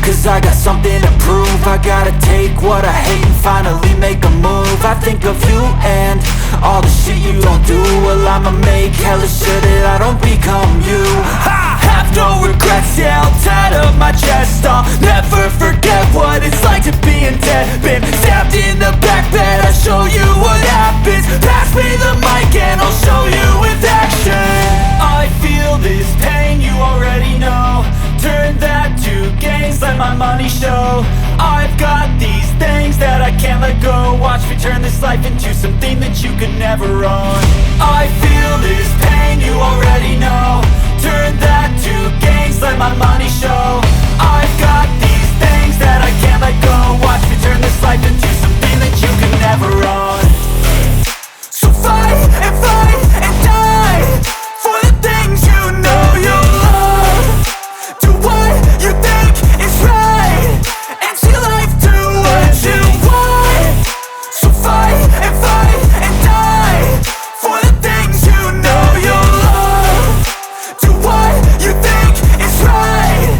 Cause I got something to prove. I gotta take what I hate and finally make a move. I think of you and all the shit you don't do. Well, I'ma make hella sure that I don't become you. I have no regrets, yeah, I'll tattle my chest. I'll never forget what it's like to be in debt. Been stabbed in the back bed, I'll show you what happens. Pass me the mic and I'll show you with action. I feel this pain, you already know. Turn that to gains, let my money show. I've got these things that I can't let go. Watch me turn this life into something that you could never own. I feel this pain, you already know. Turn that to gains, let my money show. I've got these things that I can't let go. Watch me turn this life into something that you could never own. So fight and die for the things you know you love. Do what you think is right and see life do what you want. So fight and die for the things you know you love. Do what you think is right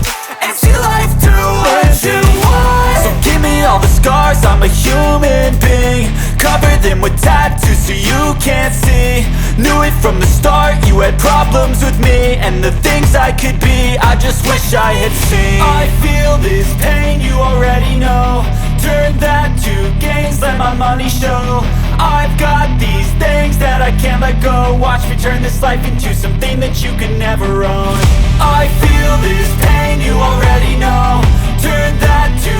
and see life do what you want. So give me all the scars, I'm a human being. Cover them with tattoos so you can't see. Knew it from the start, you had problems with me and the things I could be, I just wish I had seen. I feel this pain, you already know. Turn that to gains, let my money show. I've got these things that I can't let go. Watch me turn this life into something that you can never own. I feel this pain, you already know. Turn that to